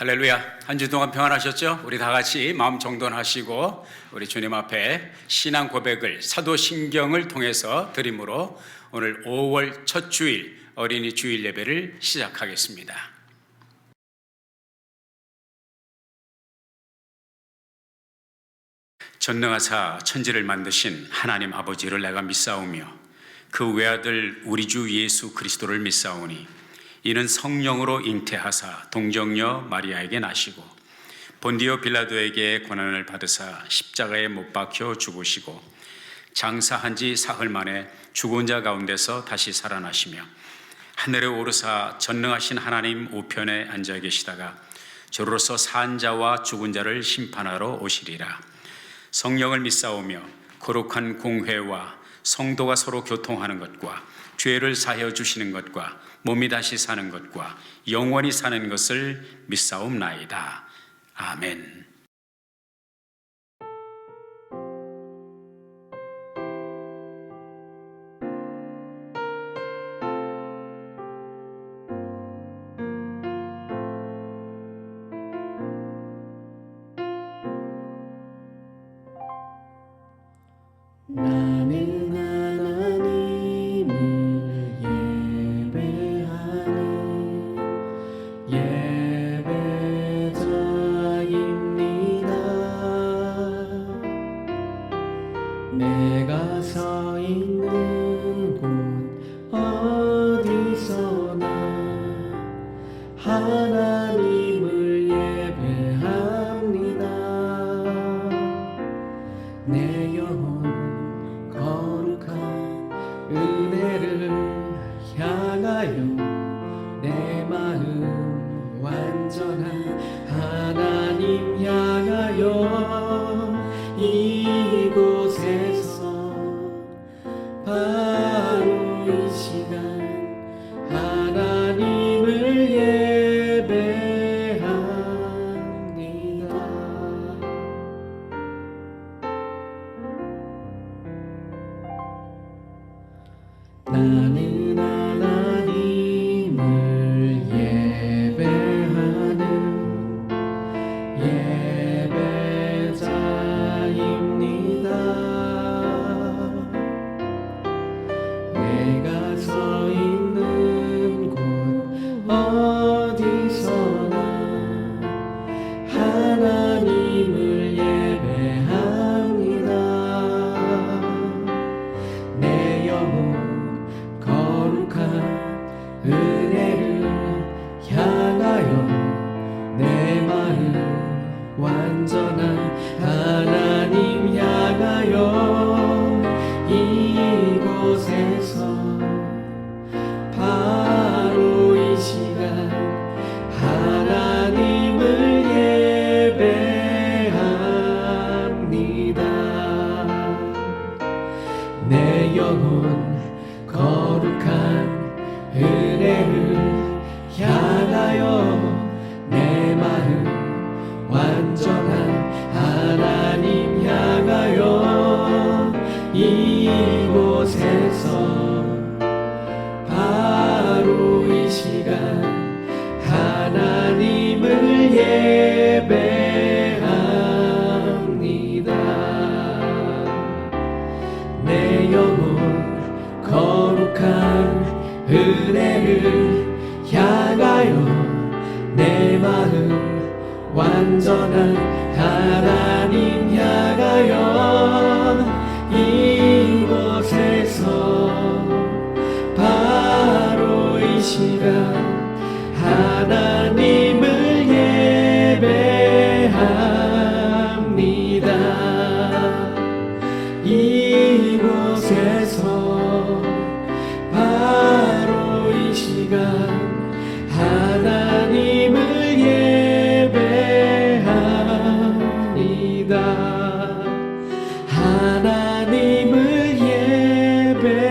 할렐루야. 한 주 동안 평안하셨죠? 우리 다 같이 마음 정돈하시고 우리 주님 앞에 신앙 고백을 사도신경을 통해서 드림으로 오늘 5월 첫 주일 어린이 주일 예배를 시작하겠습니다. 전능하사 천지를 만드신 하나님 아버지를 내가 믿사오며 그 외아들 우리 주 예수 그리스도를 믿사오니 이는 성령으로 잉태하사 동정녀 마리아에게 나시고 본디오 빌라도에게 고난을 받으사 십자가에 못 박혀 죽으시고 장사한 지 사흘 만에 죽은 자 가운데서 다시 살아나시며 하늘에 오르사 전능하신 하나님 우편에 앉아 계시다가 저로서 산 자와 죽은 자를 심판하러 오시리라. 성령을 믿사오며 거룩한 공회와 성도가 서로 교통하는 것과 죄를 사하여 주시는 것과 몸이 다시 사는 것과 영원히 사는 것을 믿사옵나이다. 아멘. 나는 하나님을 예배하는 예배자입니다. 내가 서 있는 곳 어디서나 하나님을 예배합니다. 내 영혼 거룩한 은혜를 향하여 내 마음 완전한 하나님 향하여 이곳에서 바로 이 시간 하나님을 예배합니다. 나는 하나님을 예배하는 예배자입니다. 내가 서 있는 곳 어디서나 하나님을 예배합니다. 내 영혼 거룩한 은혜를 향하여 내 마음 완전한 하나님 향하여 이곳에서 바로 이 시간 하나님을 예배합니다. 내 영혼 거룩한 은혜를 향하여 내 마음 완전한 하나님 향하여 이곳에서 바로 이 시간 하나님을 예배합니다. 내 영혼 거룩한 은혜를 향하여 내 마음 완전한 하나님 향하여 이곳에서 바로 이 시간 하나님을 예배합니다. 이곳에서 바로 이 시간 하나님을 예배합니다. 하나님을 예배합니다.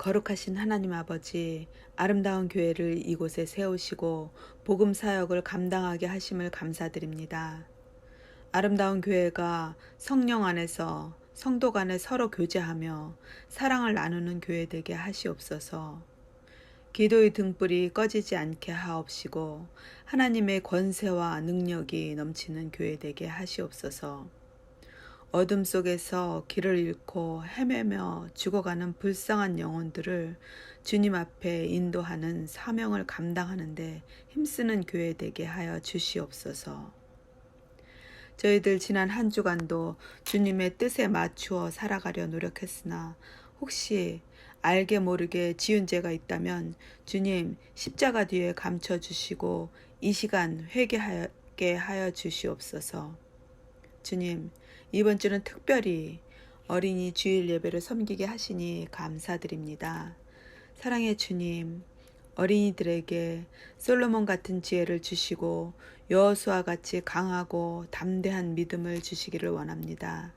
거룩하신 하나님 아버지, 아름다운 교회를 이곳에 세우시고 복음 사역을 감당하게 하심을 감사드립니다. 아름다운 교회가 성령 안에서 성도 간에 서로 교제하며 사랑을 나누는 교회 되게 하시옵소서. 기도의 등불이 꺼지지 않게 하옵시고 하나님의 권세와 능력이 넘치는 교회 되게 하시옵소서. 어둠 속에서 길을 잃고 헤매며 죽어가는 불쌍한 영혼들을 주님 앞에 인도하는 사명을 감당하는데 힘쓰는 교회 되게 하여 주시옵소서. 저희들 지난 한 주간도 주님의 뜻에 맞추어 살아가려 노력했으나 혹시 알게 모르게 지은 죄가 있다면 주님 십자가 뒤에 감춰주시고 이 시간 회개하게 하여 주시옵소서. 주님, 이번 주는 특별히 어린이 주일 예배를 섬기게 하시니 감사드립니다. 사랑의 주님, 어린이들에게 솔로몬 같은 지혜를 주시고 여호수아 같이 강하고 담대한 믿음을 주시기를 원합니다.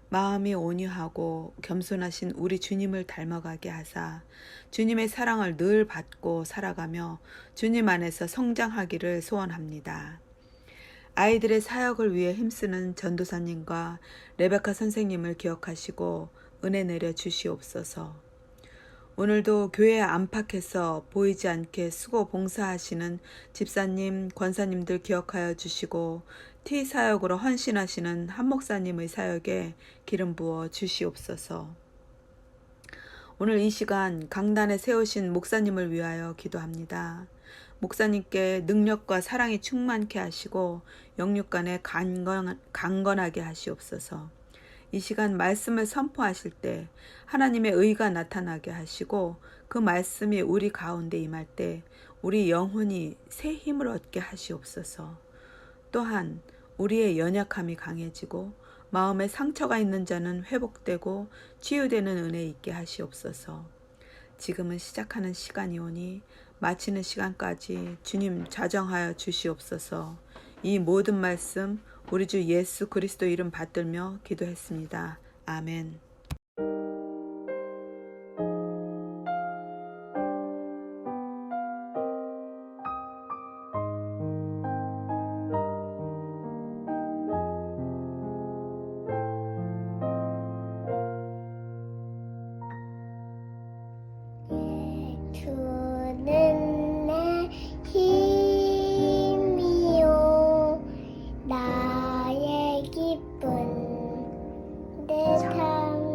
마음이 온유하고 겸손하신 우리 주님을 닮아가게 하사 주님의 사랑을 늘 받고 살아가며 주님 안에서 성장하기를 소원합니다. 아이들의 사역을 위해 힘쓰는 전도사님과 레베카 선생님을 기억하시고 은혜 내려 주시옵소서. 오늘도 교회 안팎에서 보이지 않게 수고 봉사하시는 집사님, 권사님들 기억하여 주시고 티 사역으로 헌신하시는 한 목사님의 사역에 기름 부어 주시옵소서. 오늘 이 시간 강단에 세우신 목사님을 위하여 기도합니다. 목사님께 능력과 사랑이 충만케 하시고 영육간에 강건하게 하시옵소서. 이 시간 말씀을 선포하실 때 하나님의 의가 나타나게 하시고 그 말씀이 우리 가운데 임할 때 우리 영혼이 새 힘을 얻게 하시옵소서. 또한 우리의 연약함이 강해지고 마음에 상처가 있는 자는 회복되고 치유되는 은혜 있게 하시옵소서. 지금은 시작하는 시간이 오니 마치는 시간까지 주님 자정하여 주시옵소서. 이 모든 말씀 우리 주 예수 그리스도 이름 받들며 기도했습니다. 아멘. 주는 내 힘이요 나의 기쁨 내 상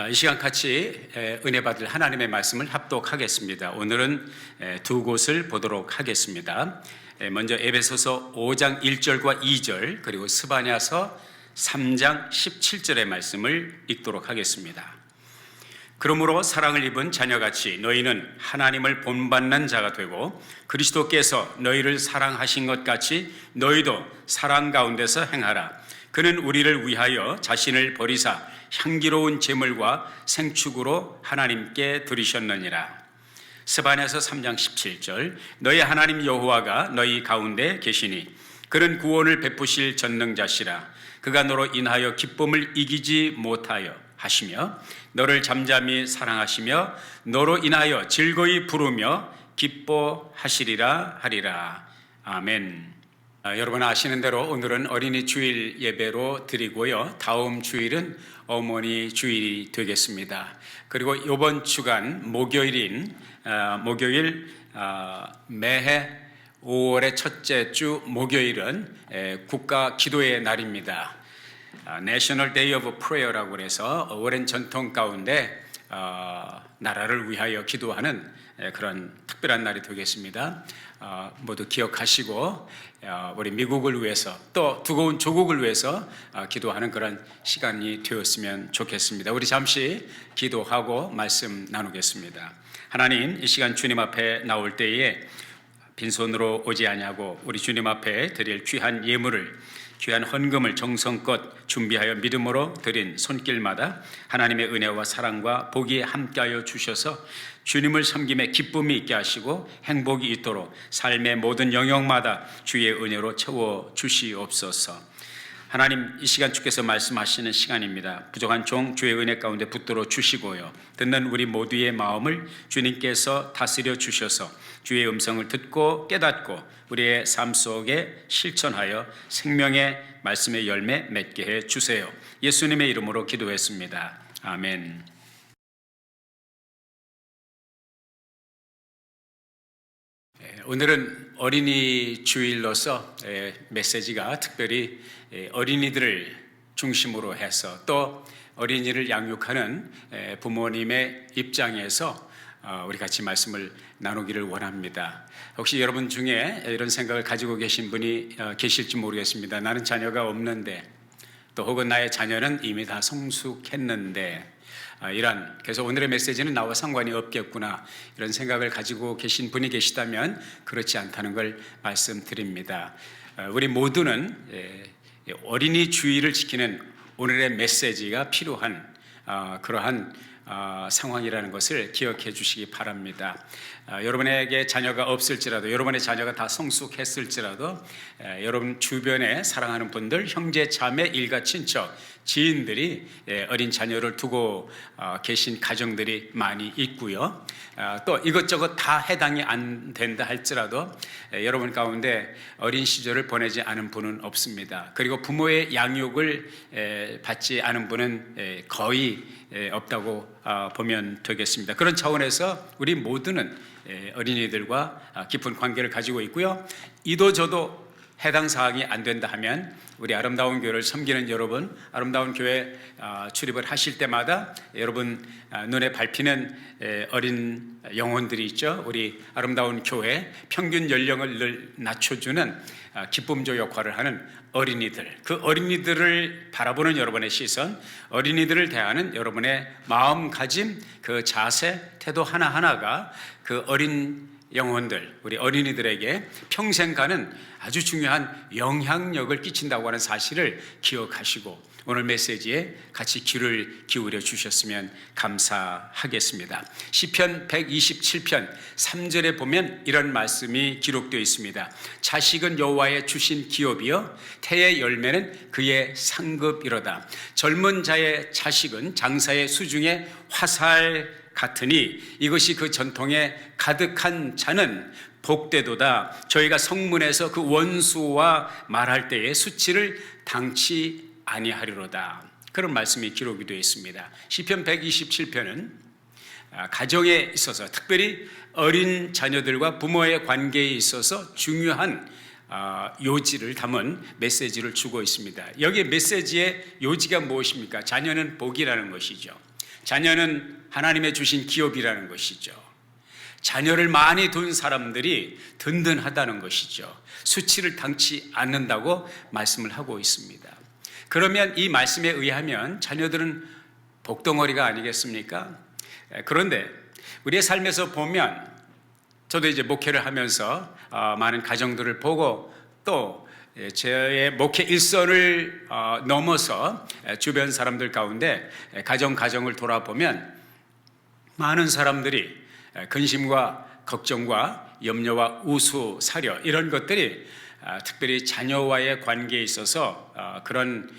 이 시간 같이 은혜 받을 하나님의 말씀을 합독하겠습니다. 오늘은 두 곳을 보도록 하겠습니다. 먼저 에베소서 5장 1절과 2절 그리고 스바냐서 3장 17절의 말씀을 읽도록 하겠습니다. 그러므로 사랑을 입은 자녀같이 너희는 하나님을 본받는 자가 되고 그리스도께서 너희를 사랑하신 것 같이 너희도 사랑 가운데서 행하라. 그는 우리를 위하여 자신을 버리사 향기로운 제물과 생축으로 하나님께 드리셨느니라. 스바냐서 3장 17절 너희 하나님 여호와가 너희 가운데 계시니 그는 구원을 베푸실 전능자시라. 그가 너로 인하여 기쁨을 이기지 못하여 하시며 너를 잠잠히 사랑하시며 너로 인하여 즐거이 부르며 기뻐하시리라 하리라. 아멘. 여러분 아시는 대로 오늘은 어린이 주일 예배로 드리고요. 다음 주일은 어머니 주일이 되겠습니다. 그리고 이번 주간 목요일 매해 5월의 첫째 주 목요일은 국가 기도의 날입니다. National Day of Prayer라고 해서 오랜 전통 가운데 나라를 위하여 기도하는 그런 특별한 날이 되겠습니다. 모두 기억하시고 우리 미국을 위해서 또 두고온 조국을 위해서 기도하는 그런 시간이 되었으면 좋겠습니다. 우리 잠시 기도하고 말씀 나누겠습니다. 하나님, 이 시간 주님 앞에 나올 때에 빈손으로 오지 아니하고 우리 주님 앞에 드릴 귀한 예물을 귀한 헌금을 정성껏 준비하여 믿음으로 드린 손길마다 하나님의 은혜와 사랑과 복이 함께하여 주셔서 주님을 섬김에 기쁨이 있게 하시고 행복이 있도록 삶의 모든 영역마다 주의 은혜로 채워 주시옵소서. 하나님, 이 시간 주께서 말씀하시는 시간입니다. 부족한 종 주의 은혜 가운데 붙들어 주시고요. 듣는 우리 모두의 마음을 주님께서 다스려 주셔서 주의 음성을 듣고 깨닫고 우리의 삶 속에 실천하여 생명의 말씀의 열매 맺게 해 주세요. 예수님의 이름으로 기도했습니다. 아멘. 오늘은 어린이 주일로서 메시지가 특별히 어린이들을 중심으로 해서 또 어린이를 양육하는 부모님의 입장에서 우리 같이 말씀을 나누기를 원합니다. 혹시 여러분 중에 이런 생각을 가지고 계신 분이 계실지 모르겠습니다. 나는 자녀가 없는데 또 혹은 나의 자녀는 이미 다 성숙했는데 그래서 오늘의 메시지는 나와 상관이 없겠구나 이런 생각을 가지고 계신 분이 계시다면 그렇지 않다는 걸 말씀드립니다. 우리 모두는 어린이 주의를 지키는 오늘의 메시지가 필요한 그러한 상황이라는 것을 기억해 주시기 바랍니다. 여러분에게 자녀가 없을지라도 여러분의 자녀가 다 성숙했을지라도 여러분 주변에 사랑하는 분들, 형제, 자매, 일가, 친척, 지인들이 어린 자녀를 두고 계신 가정들이 많이 있고요. 또 이것저것 다 해당이 안 된다 할지라도 여러분 가운데 어린 시절을 보내지 않은 분은 없습니다. 그리고 부모의 양육을 받지 않은 분은 거의 없다고 보면 되겠습니다. 그런 차원에서 우리 모두는 어린이들과 깊은 관계를 가지고 있고요. 이도저도 해당 사항이 안 된다 하면 우리 아름다운 교회를 섬기는 여러분, 아름다운 교회 출입을 하실 때마다 여러분 눈에 밟히는 어린 영혼들이 있죠. 우리 아름다운 교회 평균 연령을 늘 낮춰주는 기쁨조 역할을 하는 어린이들, 그 어린이들을 바라보는 여러분의 시선, 어린이들을 대하는 여러분의 마음가짐, 그 자세, 태도 하나하나가 그 어린 영혼들, 우리 어린이들에게 평생 가는 아주 중요한 영향력을 끼친다고 하는 사실을 기억하시고 오늘 메시지에 같이 귀를 기울여 주셨으면 감사하겠습니다. 시편 127편 3절에 보면 이런 말씀이 기록되어 있습니다. 자식은 여호와의 주신 기업이요 태의 열매는 그의 상급이로다. 젊은 자의 자식은 장사의 수중에 화살 같으니 이것이 그 전통에 가득한 자는 복되도다. 저희가 성문에서 그 원수와 말할 때에 수치를 당치 아니하리로다. 그런 말씀이 기록이 되어 있습니다. 시편 127편은 가정에 있어서 특별히 어린 자녀들과 부모의 관계에 있어서 중요한 요지를 담은 메시지를 주고 있습니다. 여기에 메시지의 요지가 무엇입니까? 자녀는 복이라는 것이죠. 자녀는 하나님의 주신 기업이라는 것이죠. 자녀를 많이 둔 사람들이 든든하다는 것이죠. 수치를 당치 않는다고 말씀을 하고 있습니다. 그러면 이 말씀에 의하면 자녀들은 복덩어리가 아니겠습니까? 그런데 우리의 삶에서 보면, 저도 이제 목회를 하면서 많은 가정들을 보고 또 제 목회 일선을 넘어서 주변 사람들 가운데 가정을 돌아보면 많은 사람들이 근심과 걱정과 염려와 우수, 사려 이런 것들이 특별히 자녀와의 관계에 있어서 그런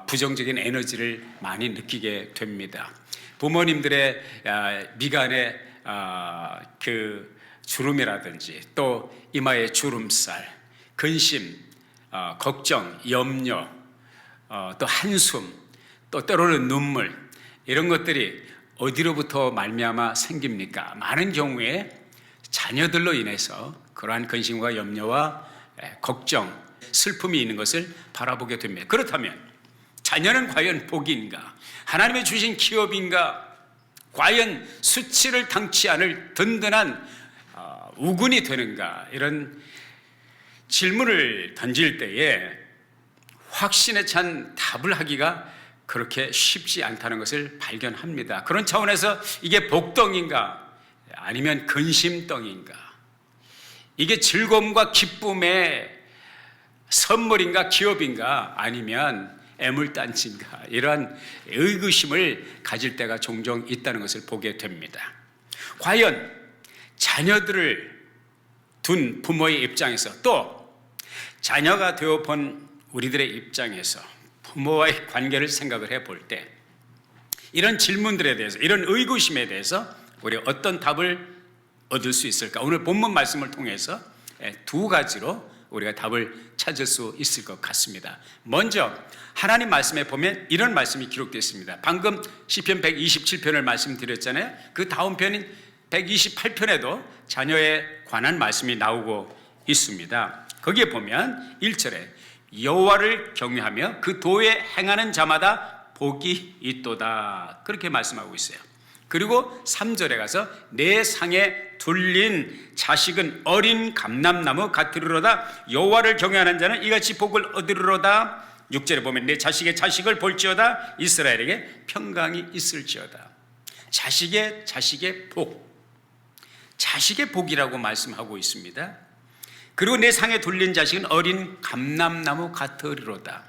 부정적인 에너지를 많이 느끼게 됩니다. 부모님들의 미간의 그 주름이라든지 또 이마의 주름살, 근심, 걱정, 염려, 또 한숨, 또 때로는 눈물, 이런 것들이 어디로부터 말미암아 생깁니까? 많은 경우에 자녀들로 인해서 그러한 근심과 염려와 걱정, 슬픔이 있는 것을 바라보게 됩니다. 그렇다면 자녀는 과연 복인가? 하나님의 주신 기업인가? 과연 수치를 당치 않을 든든한 우군이 되는가? 이런 질문을 던질 때에 확신에 찬 답을 하기가 그렇게 쉽지 않다는 것을 발견합니다. 그런 차원에서 이게 복덩인가 아니면 근심덩인가, 이게 즐거움과 기쁨의 선물인가 기업인가 아니면 애물단지인가, 이러한 의구심을 가질 때가 종종 있다는 것을 보게 됩니다. 과연 자녀들을 둔 부모의 입장에서 또 자녀가 되어 본 우리들의 입장에서 부모와의 관계를 생각을 해볼 때 이런 질문들에 대해서, 이런 의구심에 대해서 우리가 어떤 답을 얻을 수 있을까? 오늘 본문 말씀을 통해서 두 가지로 우리가 답을 찾을 수 있을 것 같습니다. 먼저 하나님 말씀에 보면 이런 말씀이 기록되어 있습니다. 방금 시편 127편을 말씀드렸잖아요. 그 다음 편인 128편에도 자녀에 관한 말씀이 나오고 있습니다. 거기에 보면 1절에 여호와를 경외하며 그 도에 행하는 자마다 복이 있도다, 그렇게 말씀하고 있어요. 그리고 3절에 가서 내 상에 둘린 자식은 어린 감람나무 같으리로다, 여호와를 경외하는 자는 이같이 복을 얻으리로다. 6절에 보면 내 자식의 자식을 볼지어다, 이스라엘에게 평강이 있을지어다. 자식의 복, 자식의 복이라고 말씀하고 있습니다. 그리고 내 상에 둘린 자식은 어린 감람나무 같으리로다.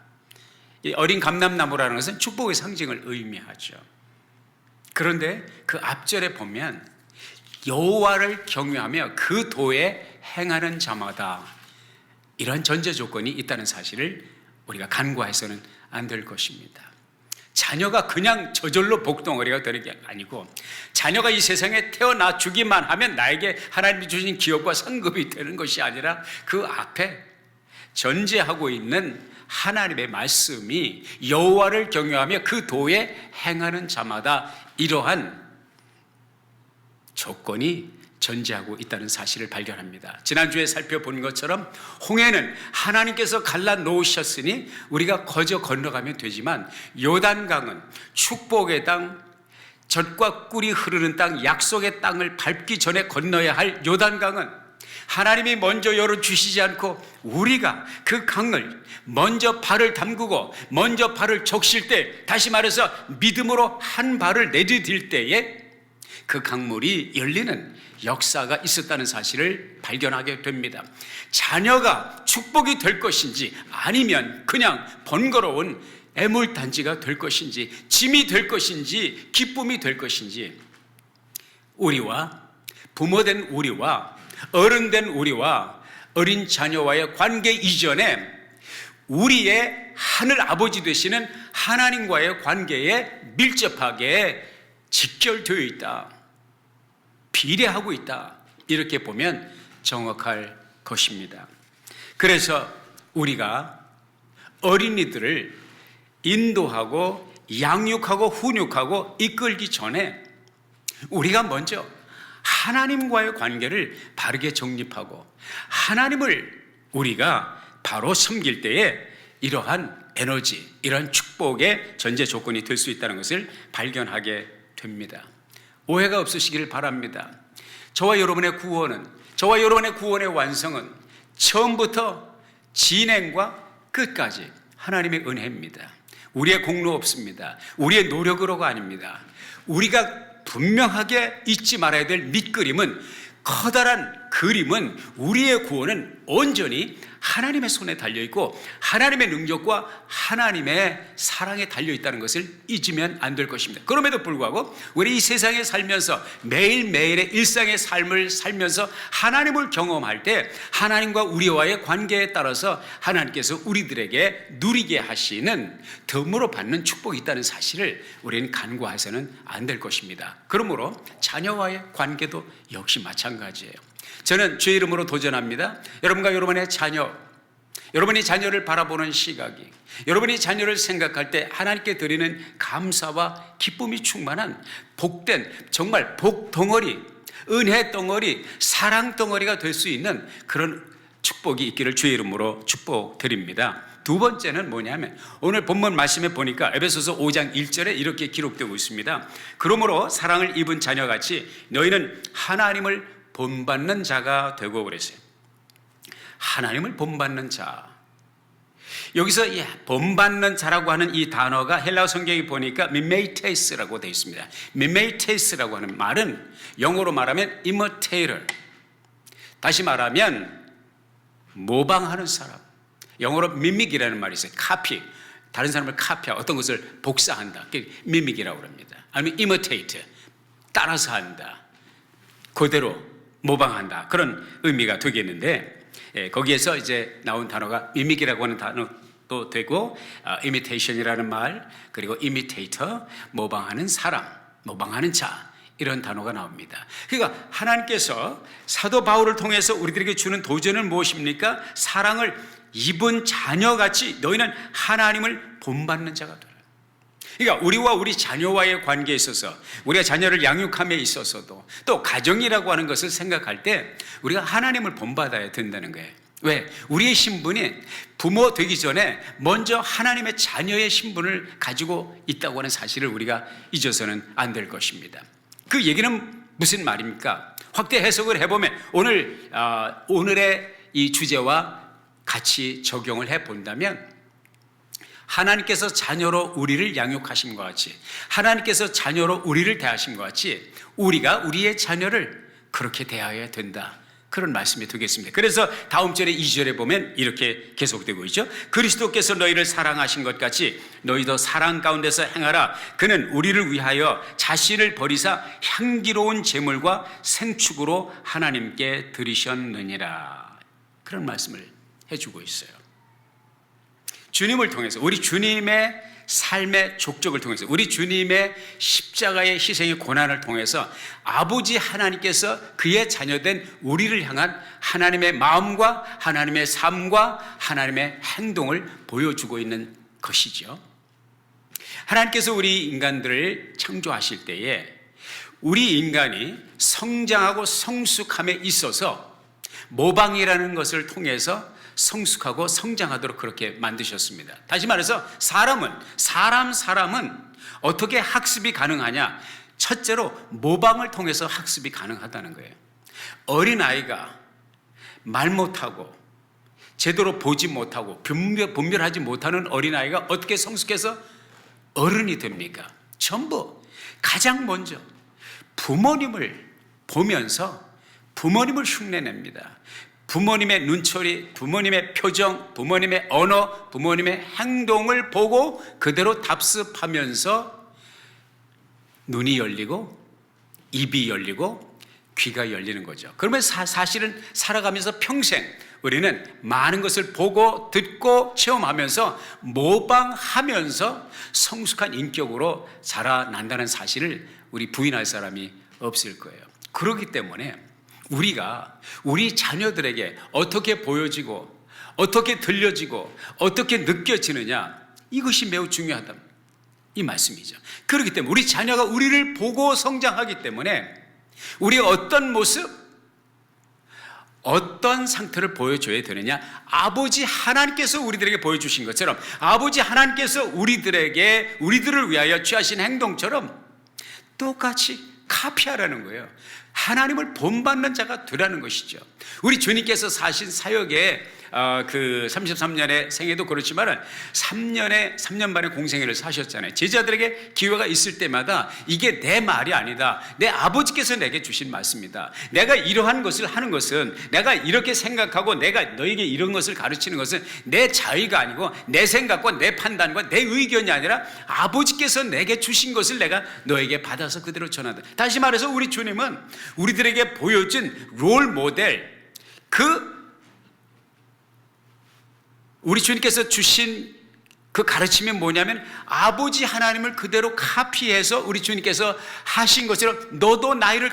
이 어린 감람나무라는 것은 축복의 상징을 의미하죠. 그런데 그 앞절에 보면 여호와를 경외하며 그 도에 행하는 자마다, 이런 전제 조건이 있다는 사실을 우리가 간과해서는 안 될 것입니다. 자녀가 그냥 저절로 복덩어리가 되는 게 아니고, 자녀가 이 세상에 태어나 주기만 하면 나에게 하나님이 주신 기업과 상급이 되는 것이 아니라 그 앞에 전제하고 있는 하나님의 말씀이 여호와를 경외하며 그 도에 행하는 자마다 이러한 조건이 전제하고 있다는 사실을 발견합니다. 지난주에 살펴본 것처럼 홍해는 하나님께서 갈라 놓으셨으니 우리가 거저 건너가면 되지만, 요단강은 축복의 땅, 젖과 꿀이 흐르는 땅, 약속의 땅을 밟기 전에 건너야 할 요단강은 하나님이 먼저 열어주시지 않고 우리가 그 강을 먼저 발을 담그고 먼저 발을 적실 때, 다시 말해서 믿음으로 한 발을 내디딜 때에 그 강물이 열리는 역사가 있었다는 사실을 발견하게 됩니다. 자녀가 축복이 될 것인지 아니면 그냥 번거로운 애물단지가 될 것인지, 짐이 될 것인지 기쁨이 될 것인지, 우리와 부모된 우리와 어른된 우리와 어린 자녀와의 관계 이전에 우리의 하늘 아버지 되시는 하나님과의 관계에 밀접하게 직결되어 있다, 비례하고 있다, 이렇게 보면 정확할 것입니다. 그래서 우리가 어린이들을 인도하고 양육하고 훈육하고 이끌기 전에 우리가 먼저 하나님과의 관계를 바르게 정립하고 하나님을 우리가 바로 섬길 때에 이러한 에너지, 이러한 축복의 전제 조건이 될 수 있다는 것을 발견하게 됩니다. 됩니다. 오해가 없으시기를 바랍니다. 저와 여러분의 구원의 완성은 처음부터 진행과 끝까지 하나님의 은혜입니다. 우리의 공로 없습니다. 우리의 노력으로가 아닙니다. 우리가 분명하게 잊지 말아야 될 밑그림은, 커다란 그림은, 우리의 구원은 온전히 하나님의 손에 달려있고 하나님의 능력과 하나님의 사랑에 달려있다는 것을 잊으면 안 될 것입니다. 그럼에도 불구하고 우리 이 세상에 살면서 매일매일의 일상의 삶을 살면서 하나님을 경험할 때 하나님과 우리와의 관계에 따라서 하나님께서 우리들에게 누리게 하시는 덤으로 받는 축복이 있다는 사실을 우리는 간과해서는 안 될 것입니다. 그러므로 자녀와의 관계도 역시 마찬가지예요. 저는 주의 이름으로 도전합니다. 여러분과 여러분의 자녀, 여러분이 자녀를 바라보는 시각이, 여러분이 자녀를 생각할 때 하나님께 드리는 감사와 기쁨이 충만한 복된, 정말 복덩어리, 은혜 덩어리, 사랑 덩어리가 될 수 있는 그런 축복이 있기를 주의 이름으로 축복드립니다. 두 번째는 뭐냐면, 오늘 본문 말씀에 보니까 에베소서 5장 1절에 이렇게 기록되고 있습니다. 그러므로 사랑을 입은 자녀같이 너희는 하나님을 본받는 자가 되고 그랬어요. 하나님을 본받는 자. 여기서 이 본받는 자라고 하는 이 단어가 헬라어 성경에 보니까 미메이테스라고 되어 있습니다. 미메이테스라고 하는 말은 영어로 말하면 imitator, 다시 말하면 모방하는 사람. 영어로 mimic이라는 말이 있어요. 카피, 다른 사람을 카피하고 어떤 것을 복사한다, mimic이라고 합니다. 아니면 imitate, 따라서 한다, 그대로 모방한다, 그런 의미가 되겠는데, 거기에서 이제 나온 단어가 mimic이라고 하는 단어도 되고, imitation이라는 말, 그리고 imitator, 모방하는 사람, 모방하는 자, 이런 단어가 나옵니다. 그러니까 하나님께서 사도 바울을 통해서 우리들에게 주는 도전은 무엇입니까? 사랑을 입은 자녀같이 너희는 하나님을 본받는 자가 되라. 그러니까 우리와 우리 자녀와의 관계에 있어서, 우리가 자녀를 양육함에 있어서도, 또 가정이라고 하는 것을 생각할 때 우리가 하나님을 본받아야 된다는 거예요. 왜? 우리의 신분이 부모 되기 전에 먼저 하나님의 자녀의 신분을 가지고 있다고 하는 사실을 우리가 잊어서는 안 될 것입니다. 그 얘기는 무슨 말입니까? 확대 해석을 해보면 오늘의 이 주제와 같이 적용을 해본다면, 하나님께서 자녀로 우리를 양육하신 것 같이, 하나님께서 자녀로 우리를 대하신 것 같이 우리가 우리의 자녀를 그렇게 대해야 된다, 그런 말씀이 되겠습니다. 그래서 다음 절에 2절에 보면 이렇게 계속되고 있죠. 그리스도께서 너희를 사랑하신 것 같이 너희도 사랑 가운데서 행하라. 그는 우리를 위하여 자신을 버리사 향기로운 제물과 생축으로 하나님께 드리셨느니라. 그런 말씀을 해주고 있어요. 주님을 통해서, 우리 주님의 삶의 족적을 통해서, 우리 주님의 십자가의 희생의 고난을 통해서 아버지 하나님께서 그의 자녀된 우리를 향한 하나님의 마음과 하나님의 삶과 하나님의 행동을 보여주고 있는 것이죠. 하나님께서 우리 인간들을 창조하실 때에 우리 인간이 성장하고 성숙함에 있어서 모방이라는 것을 통해서 성숙하고 성장하도록 그렇게 만드셨습니다. 다시 말해서 사람은 어떻게 학습이 가능하냐? 첫째로 모방을 통해서 학습이 가능하다는 거예요. 어린아이가 말 못하고 제대로 보지 못하고 분별하지 못하는 어린아이가 어떻게 성숙해서 어른이 됩니까? 전부 가장 먼저 부모님을 보면서 부모님을 흉내냅니다. 부모님의 눈초리, 부모님의 표정, 부모님의 언어, 부모님의 행동을 보고 그대로 답습하면서 눈이 열리고 입이 열리고 귀가 열리는 거죠. 그러면 사실은 살아가면서 평생 우리는 많은 것을 보고 듣고 체험하면서 모방하면서 성숙한 인격으로 자라난다는 사실을 우리 부인할 사람이 없을 거예요. 그렇기 때문에 우리가 우리 자녀들에게 어떻게 보여지고 어떻게 들려지고 어떻게 느껴지느냐, 이것이 매우 중요하다, 이 말씀이죠. 그렇기 때문에 우리 자녀가 우리를 보고 성장하기 때문에 우리가 어떤 모습, 어떤 상태를 보여줘야 되느냐, 아버지 하나님께서 우리들에게 보여주신 것처럼, 아버지 하나님께서 우리들을 위하여 취하신 행동처럼 똑같이 카피하라는 거예요. 하나님을 본받는 자가 되라는 것이죠. 우리 주님께서 사신 사역에 그 33년의 생애도 그렇지만 3년 반의 공생애를 사셨잖아요. 제자들에게 기회가 있을 때마다 이게 내 말이 아니다, 내 아버지께서 내게 주신 말씀이다, 내가 이러한 것을 하는 것은, 내가 이렇게 생각하고 내가 너에게 이런 것을 가르치는 것은 내 자의가 아니고 내 생각과 내 판단과 내 의견이 아니라 아버지께서 내게 주신 것을 내가 너에게 받아서 그대로 전한다. 다시 말해서 우리 주님은 우리들에게 보여준 롤 모델, 우리 주님께서 주신 그 가르침이 뭐냐면 아버지 하나님을 그대로 카피해서 우리 주님께서 하신 것처럼 너도 나를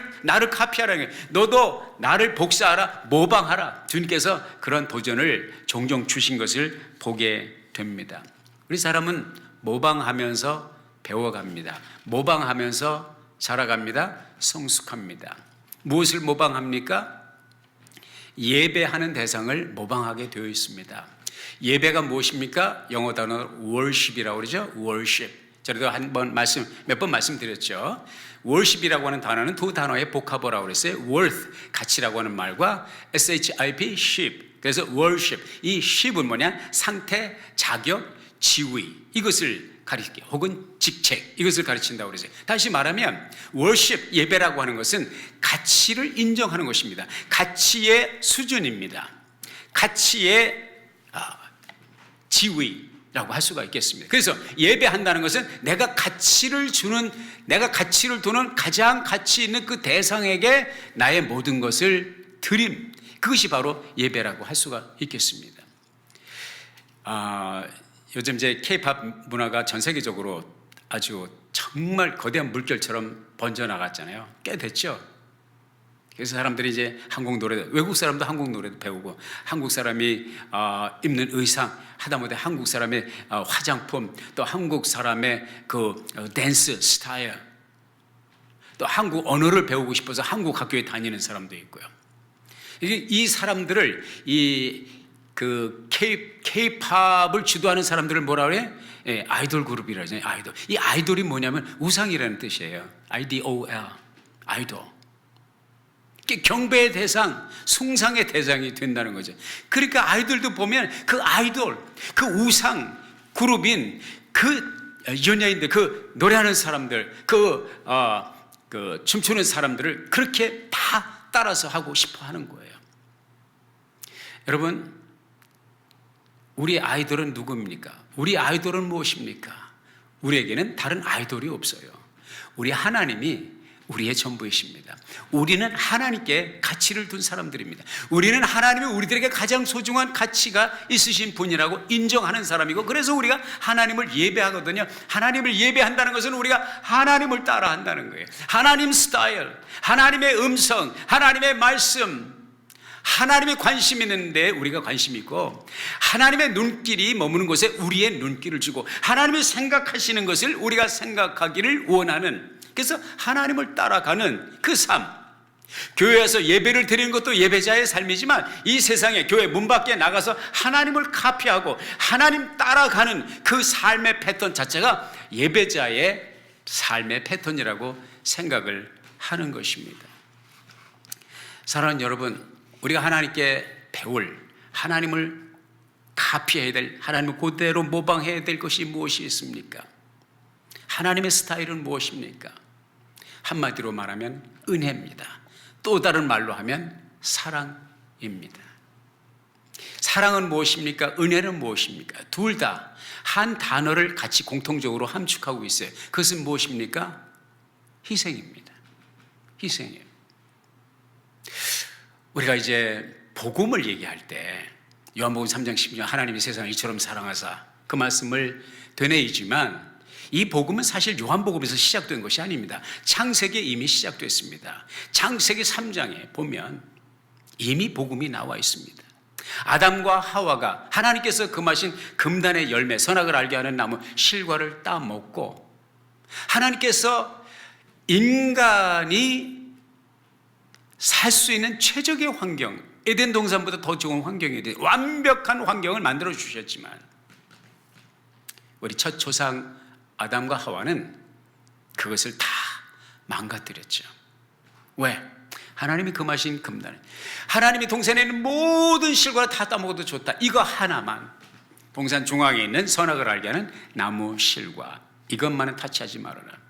카피하라는 거예요. 너도 나를 복사하라, 모방하라. 주님께서 그런 도전을 종종 주신 것을 보게 됩니다. 우리 사람은 모방하면서 배워갑니다. 모방하면서 자라갑니다. 성숙합니다. 무엇을 모방합니까? 예배하는 대상을 모방하게 되어 있습니다. 예배가 무엇입니까? 영어 단어 worship이라고 그러죠. worship. 저도 몇 번 말씀드렸죠. worship이라고 하는 단어는 두 단어의 복합어라고 그랬어요. worth, 가치라고 하는 말과 ship, ship. 그래서 worship. 이 ship은 뭐냐? 상태, 자격, 지위. 이것을 가리키게, 혹은 직책, 이것을 가르친다고 그러죠. 다시 말하면 worship, 예배라고 하는 것은 가치를 인정하는 것입니다. 가치의 수준입니다. 가치의 지위라고 할 수가 있겠습니다. 그래서 예배한다는 것은 내가 가치를 두는 가장 가치 있는 그 대상에게 나의 모든 것을 드림, 그것이 바로 예배라고 할 수가 있겠습니다. 요즘 이제 K-팝 문화가 전 세계적으로 아주 정말 거대한 물결처럼 번져나갔잖아요. 꽤 됐죠. 그래서 사람들이 이제 한국 노래, 외국 사람도 한국 노래도 배우고, 한국 사람이 입는 의상, 하다못해 한국 사람의 화장품, 또 한국 사람의 그 댄스 스타일, 또 한국 언어를 배우고 싶어서 한국 학교에 다니는 사람도 있고요. 이 사람들을 그 K-팝을 주도하는 사람들을 뭐라 그래? 아이돌 그룹이라고 하잖아요. 아이돌. 이 아이돌이 뭐냐면 우상이라는 뜻이에요. IDOL, 아이돌. 경배의 대상, 숭상의 대상이 된다는 거죠. 그러니까 아이돌도 보면 그 아이돌, 그 우상 그룹인 그 연예인들, 그 노래하는 사람들, 그 춤추는 사람들을 그렇게 다 따라서 하고 싶어 하는 거예요. 여러분, 우리 아이돌은 누굽니까? 우리 아이돌은 무엇입니까? 우리에게는 다른 아이돌이 없어요. 우리 하나님이 우리의 전부이십니다. 우리는 하나님께 가치를 둔 사람들입니다. 우리는 하나님이 우리들에게 가장 소중한 가치가 있으신 분이라고 인정하는 사람이고, 그래서 우리가 하나님을 예배하거든요. 하나님을 예배한다는 것은 우리가 하나님을 따라한다는 거예요. 하나님 스타일, 하나님의 음성, 하나님의 말씀, 하나님의 관심 있는데 우리가 관심 있고, 하나님의 눈길이 머무는 곳에 우리의 눈길을 주고, 하나님이 생각하시는 것을 우리가 생각하기를 원하는, 그래서 하나님을 따라가는 그 삶. 교회에서 예배를 드리는 것도 예배자의 삶이지만, 이 세상에 교회 문 밖에 나가서 하나님을 카피하고 하나님 따라가는 그 삶의 패턴 자체가 예배자의 삶의 패턴이라고 생각을 하는 것입니다. 사랑하는 여러분, 우리가 하나님께 배울, 하나님을 카피해야 될, 하나님을 그대로 모방해야 될 것이 무엇이 있습니까? 하나님의 스타일은 무엇입니까? 한마디로 말하면 은혜입니다. 또 다른 말로 하면 사랑입니다. 사랑은 무엇입니까? 은혜는 무엇입니까? 둘 다 한 단어를 같이 공통적으로 함축하고 있어요. 그것은 무엇입니까? 희생입니다. 희생이에요. 우리가 이제 복음을 얘기할 때 요한복음 3장 12절 하나님이 세상을 이처럼 사랑하사, 그 말씀을 되뇌이지만 이 복음은 사실 요한복음에서 시작된 것이 아닙니다. 창세기에 이미 시작됐습니다. 창세기 3장에 보면 이미 복음이 나와 있습니다. 아담과 하와가 하나님께서 금하신 금단의 열매, 선악을 알게 하는 나무 실과를 따먹고, 하나님께서 인간이 살 수 있는 최적의 환경, 에덴 동산보다 더 좋은 환경에 대해 완벽한 환경을 만들어 주셨지만, 우리 첫 조상 아담과 하와는 그것을 다 망가뜨렸죠. 왜? 하나님이 금하신 금단, 하나님이 동산에 있는 모든 실과를 다 따먹어도 좋다, 이거 하나만, 동산 중앙에 있는 선악을 알게 하는 나무 실과, 이것만은 타치하지 말아라.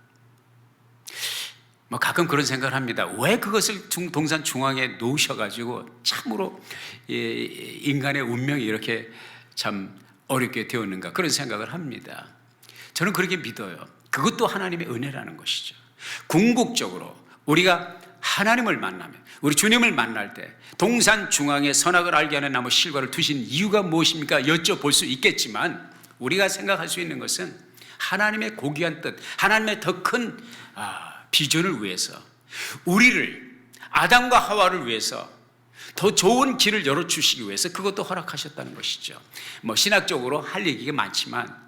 뭐 가끔 그런 생각을 합니다. 왜 그것을 동산 중앙에 놓으셔가지고 참으로 인간의 운명이 이렇게 참 어렵게 되었는가, 그런 생각을 합니다. 저는 그렇게 믿어요. 그것도 하나님의 은혜라는 것이죠. 궁극적으로 우리가 하나님을 만나면, 우리 주님을 만날 때 동산 중앙에 선악을 알게 하는 나무 실과를 두신 이유가 무엇입니까? 여쭤볼 수 있겠지만, 우리가 생각할 수 있는 것은 하나님의 고귀한 뜻, 하나님의 더 큰 비전을 위해서, 우리를, 아담과 하와를 위해서 더 좋은 길을 열어주시기 위해서 그것도 허락하셨다는 것이죠. 뭐 신학적으로 할 얘기가 많지만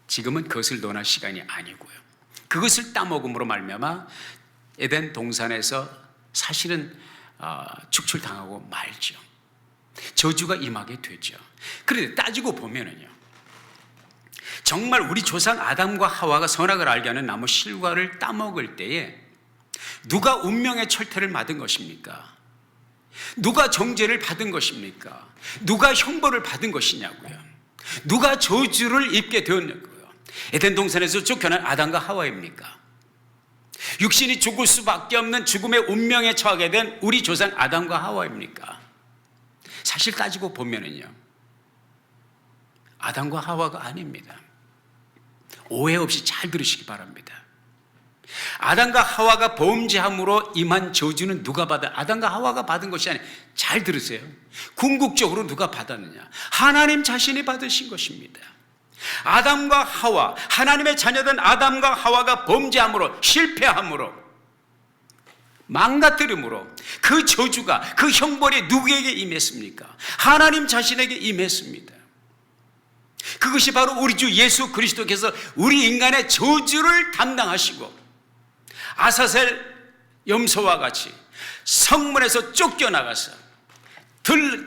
지금은 그것을 논할 시간이 아니고요. 그것을 따먹음으로 말미암아 에덴 동산에서 사실은 축출당하고 말죠. 저주가 임하게 되죠. 그런데 따지고 보면은요, 정말 우리 조상 아담과 하와가 선악을 알게 하는 나무 실과를 따먹을 때에 누가 운명의 철퇴를 맞은 것입니까? 누가 정죄를 받은 것입니까? 누가 형벌을 받은 것이냐고요. 누가 저주를 입게 되었냐고요. 에덴 동산에서 쫓겨난 아담과 하와입니까? 육신이 죽을 수밖에 없는 죽음의 운명에 처하게 된 우리 조상 아담과 하와입니까? 사실 따지고 보면은요, 아담과 하와가 아닙니다. 오해 없이 잘 들으시기 바랍니다. 아담과 하와가 범죄함으로 임한 저주는 누가 받아? 아담과 하와가 받은 것이 아니에요. 잘 들으세요. 궁극적으로 누가 받았느냐? 하나님 자신이 받으신 것입니다. 아담과 하와, 하나님의 자녀된 아담과 하와가 범죄함으로, 실패함으로, 망가뜨림으로 그 저주가, 그 형벌이 누구에게 임했습니까? 하나님 자신에게 임했습니다. 그것이 바로 우리 주 예수 그리스도께서 우리 인간의 저주를 담당하시고 아사셀 염소와 같이 성문에서 쫓겨나가서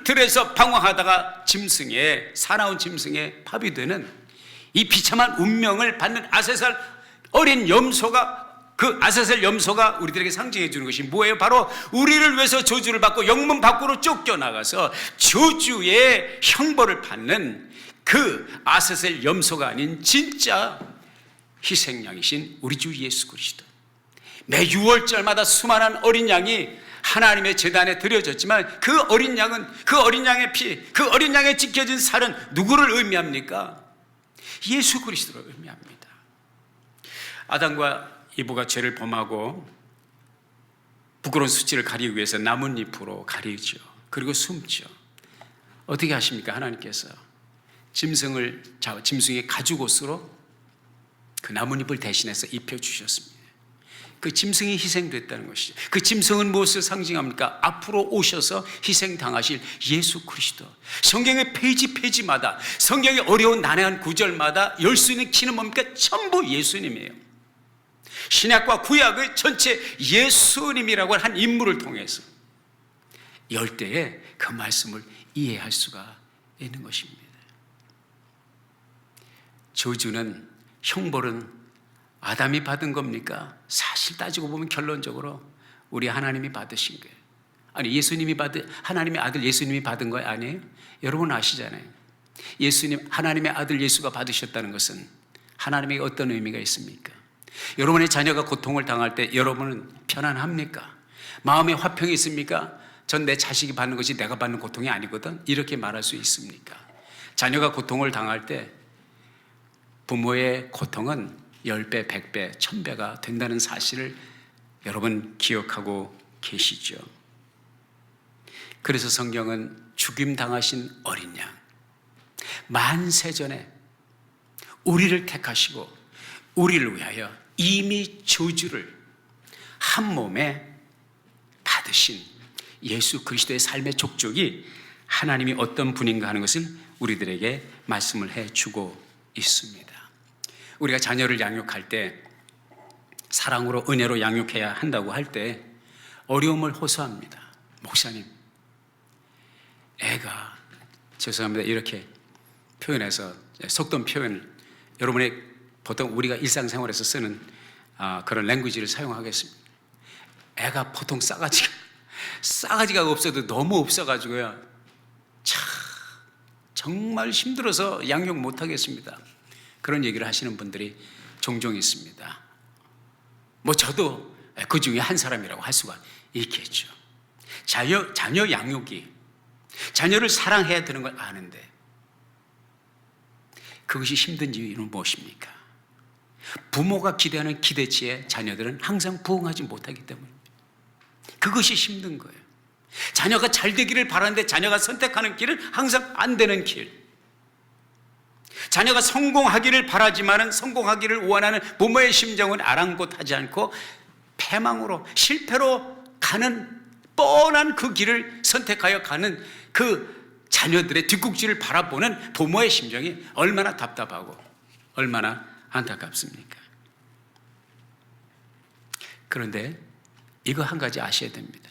들에서 방황하다가 짐승에, 사나운 짐승에 밥이 되는 이 비참한 운명을 받는 아사셀 어린 염소가, 그 아사셀 염소가 우리들에게 상징해 주는 것이 뭐예요? 바로 우리를 위해서 저주를 받고 영문 밖으로 쫓겨나가서 저주의 형벌을 받는 그 아사셀 염소가 아닌 진짜 희생양이신 우리 주 예수 그리스도. 매 6월절마다 수많은 어린 양이 하나님의 제단에 드려졌지만 그 어린 양은, 그 어린 양의 피, 그 어린 양의 지켜진 살은 누구를 의미합니까? 예수 그리스도를 의미합니다. 아담과 이브가 죄를 범하고 부끄러운 수치를 가리기 위해서 나뭇잎으로 가리죠. 그리고 숨죠. 어떻게 하십니까? 하나님께서 짐승의 가죽옷으로 그 나뭇잎을 대신해서 입혀주셨습니다. 그 짐승이 희생됐다는 것이죠. 그 짐승은 무엇을 상징합니까? 앞으로 오셔서 희생당하실 예수 그리스도. 성경의 페이지마다, 성경의 어려운 난해한 구절마다 열 수 있는 키는 뭡니까? 전부 예수님이에요. 신약과 구약의 전체 예수님이라고 한 인물을 통해서 열 때에 그 말씀을 이해할 수가 있는 것입니다. 저주는, 형벌은 아담이 받은 겁니까? 사실 따지고 보면 결론적으로 우리 하나님이 받으신 거예요. 아니, 하나님의 아들 예수님이 받은 거 아니에요? 여러분 아시잖아요. 하나님의 아들 예수가 받으셨다는 것은 하나님에게 어떤 의미가 있습니까? 여러분의 자녀가 고통을 당할 때 여러분은 편안합니까? 마음에 화평이 있습니까? 전 내 자식이 받는 것이 내가 받는 고통이 아니거든, 이렇게 말할 수 있습니까? 자녀가 고통을 당할 때 부모의 고통은 10배, 100배, 1000배가 된다는 사실을 여러분 기억하고 계시죠? 그래서 성경은 죽임 당하신 어린 양, 만세전에 우리를 택하시고 우리를 위하여 이미 저주를 한 몸에 받으신 예수 그리스도의 삶의 족적이 하나님이 어떤 분인가 하는 것을 우리들에게 말씀을 해주고 있습니다. 우리가 자녀를 양육할 때, 사랑으로 은혜로 양육해야 한다고 할 때 어려움을 호소합니다. 목사님, 애가, 죄송합니다, 이렇게 표현해서 속된 표현을, 여러분의 보통 우리가 일상생활에서 쓰는 그런 랭귀지를 사용하겠습니다. 애가 보통 싸가지가 없어도 너무 없어가지고요. 참 정말 힘들어서 양육 못하겠습니다. 그런 얘기를 하시는 분들이 종종 있습니다. 뭐 저도 그 중에 한 사람이라고 할 수가 있겠죠. 자녀 양육이, 자녀를 사랑해야 되는 걸 아는데 그것이 힘든 이유는 무엇입니까? 부모가 기대하는 기대치에 자녀들은 항상 부응하지 못하기 때문입니다. 그것이 힘든 거예요. 자녀가 잘 되기를 바라는데 자녀가 선택하는 길은 항상 안 되는 길. 자녀가 성공하기를 바라지만은 성공하기를 원하는 부모의 심정은 아랑곳하지 않고 패망으로, 실패로 가는 뻔한 그 길을 선택하여 가는 그 자녀들의 뒷국지를 바라보는 부모의 심정이 얼마나 답답하고 얼마나 안타깝습니까? 그런데 이거 한 가지 아셔야 됩니다.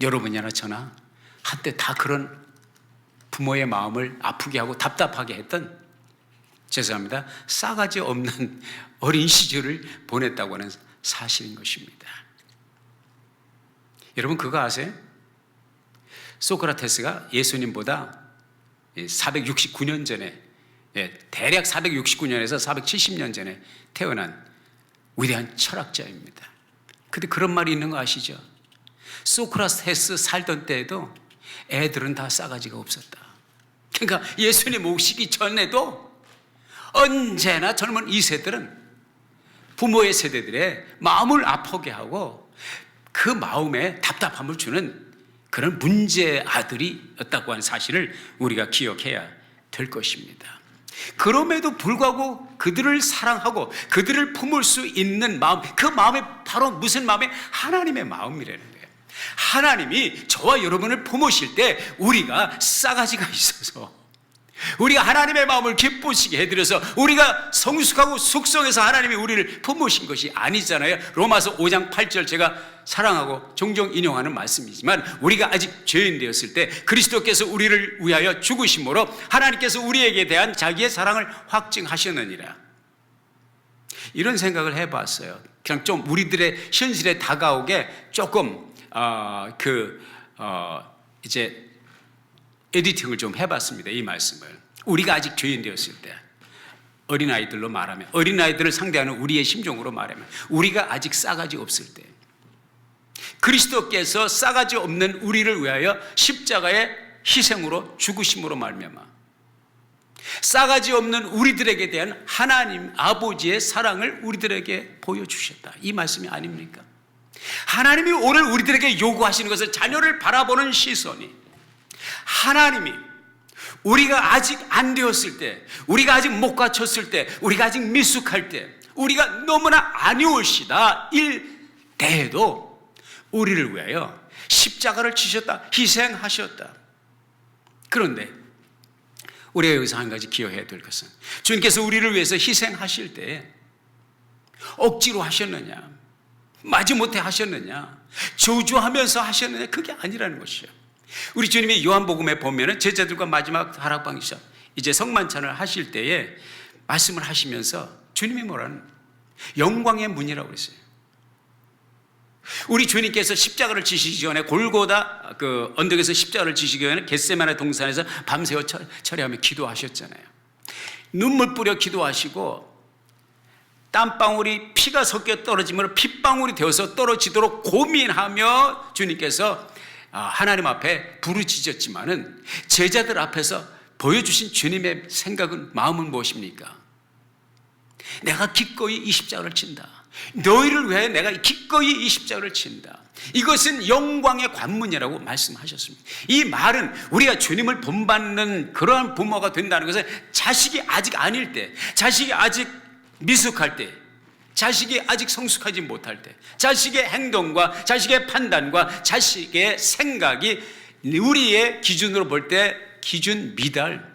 여러분이나 저나 한때 다 그런 부모의 마음을 아프게 하고 답답하게 했던, 죄송합니다, 싸가지 없는 어린 시절을 보냈다고 하는 사실인 것입니다. 여러분 그거 아세요? 소크라테스가 예수님보다 469년 전에, 대략 469년에서 470년 전에 태어난 위대한 철학자입니다. 근데 그런 말이 있는 거 아시죠? 소크라테스 살던 때에도 애들은 다 싸가지가 없었다. 그러니까 예수님 오시기 전에도 언제나 젊은 2세들은 부모의 세대들의 마음을 아프게 하고 그 마음에 답답함을 주는 그런 문제 아들이었다고 하는 사실을 우리가 기억해야 될 것입니다. 그럼에도 불구하고 그들을 사랑하고 그들을 품을 수 있는 마음, 그 마음이 바로 무슨 마음이? 하나님의 마음이라는 거예요. 하나님이 저와 여러분을 품으실 때 우리가 싸가지가 있어서, 우리가 하나님의 마음을 기쁘시게 해드려서 우리가 성숙하고 숙성해서 하나님이 우리를 품으신 것이 아니잖아요. 로마서 5장 8절 제가 사랑하고 종종 인용하는 말씀이지만, 우리가 아직 죄인 되었을 때 그리스도께서 우리를 위하여 죽으심으로 하나님께서 우리에게 대한 자기의 사랑을 확증하셨느니라. 이런 생각을 해봤어요. 그냥 좀 우리들의 현실에 다가오게 조금 이제 에디팅을 좀 해봤습니다. 이 말씀을 우리가 아직 죄인 되었을 때, 어린아이들로 말하면, 어린아이들을 상대하는 우리의 심정으로 말하면, 우리가 아직 싸가지 없을 때 그리스도께서 싸가지 없는 우리를 위하여 십자가의 희생으로 죽으심으로 말미암아 싸가지 없는 우리들에게 대한 하나님 아버지의 사랑을 우리들에게 보여주셨다. 이 말씀이 아닙니까? 하나님이 오늘 우리들에게 요구하시는 것은 자녀를 바라보는 시선이, 하나님이 우리가 아직 안 되었을 때, 우리가 아직 못 갖췄을 때, 우리가 아직 미숙할 때, 우리가 너무나 아니올시다 일 때에도 우리를 위하여 십자가를 지셨다, 희생하셨다. 그런데 우리가 여기서 한 가지 기억해야 될 것은, 주님께서 우리를 위해서 희생하실 때 억지로 하셨느냐, 마지못해 하셨느냐, 저주하면서 하셨느냐, 그게 아니라는 것이죠. 우리 주님이 요한복음에 보면은 제자들과 마지막 다락방이죠, 이제 성만찬을 하실 때에 말씀을 하시면서 주님이 뭐라는, 영광의 문이라고 그랬어요. 우리 주님께서 십자가를 지시기 전에 골고다 그 언덕에서 십자가를 지시기 전에 겟세마네 동산에서 밤새워 철야하며 기도하셨잖아요. 눈물 뿌려 기도하시고 땀방울이 피가 섞여 떨어지면 핏방울이 되어서 떨어지도록 고민하며 주님께서 하나님 앞에 부르짖었지만은 제자들 앞에서 보여주신 주님의 생각은, 마음은 무엇입니까? 내가 기꺼이 이 십자가를 친다. 너희를 위해 내가 기꺼이 이 십자가를 친다. 이것은 영광의 관문이라고 말씀하셨습니다. 이 말은 우리가 주님을 본받는 그러한 부모가 된다는 것은 자식이 아직 아닐 때, 자식이 아직 미숙할 때, 자식이 아직 성숙하지 못할 때, 자식의 행동과 자식의 판단과 자식의 생각이 우리의 기준으로 볼 때 기준 미달,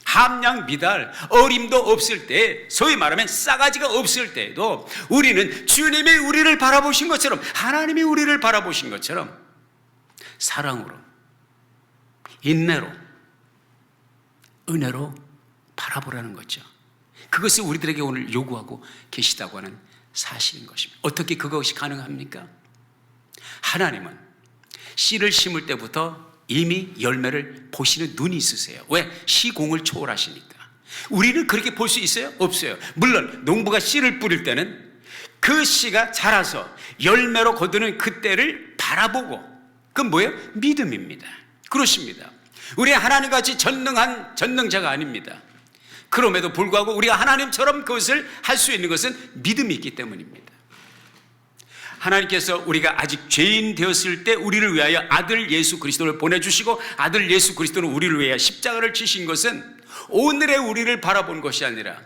함량 미달, 어림도 없을 때, 소위 말하면 싸가지가 없을 때에도 우리는 주님이 우리를 바라보신 것처럼, 하나님이 우리를 바라보신 것처럼 사랑으로, 인내로, 은혜로 바라보라는 거죠. 그것을 우리들에게 오늘 요구하고 계시다고 하는 사실인 것입니다. 어떻게 그것이 가능합니까? 하나님은 씨를 심을 때부터 이미 열매를 보시는 눈이 있으세요. 왜? 시공을 초월하시니까. 우리는 그렇게 볼 수 있어요? 없어요. 물론 농부가 씨를 뿌릴 때는 그 씨가 자라서 열매로 거두는 그때를 바라보고, 그건 뭐예요? 믿음입니다. 그렇습니다. 우리 하나님같이 전능한 전능자가 아닙니다. 그럼에도 불구하고 우리가 하나님처럼 그것을 할 수 있는 것은 믿음이 있기 때문입니다. 하나님께서 우리가 아직 죄인 되었을 때 우리를 위하여 아들 예수 그리스도를 보내주시고 아들 예수 그리스도는 우리를 위하여 십자가를 지신 것은 오늘의 우리를 바라본 것이 아니라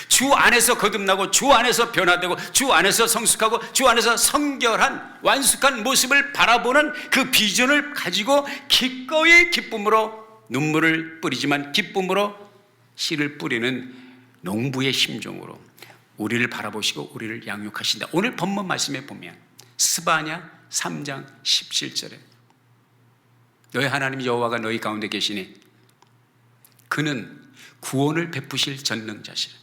주 안에서 거듭나고 주 안에서 변화되고 주 안에서 성숙하고 주 안에서 성결한 완숙한 모습을 바라보는 그 비전을 가지고 기꺼이 기쁨으로 눈물을 뿌리지만 기쁨으로 씨를 뿌리는 농부의 심정으로 우리를 바라보시고 우리를 양육하신다. 오늘 본문 말씀에 보면 스바냐 3장 17절에 너희 하나님 여호와가 너희 가운데 계시니 그는 구원을 베푸실 전능자시라.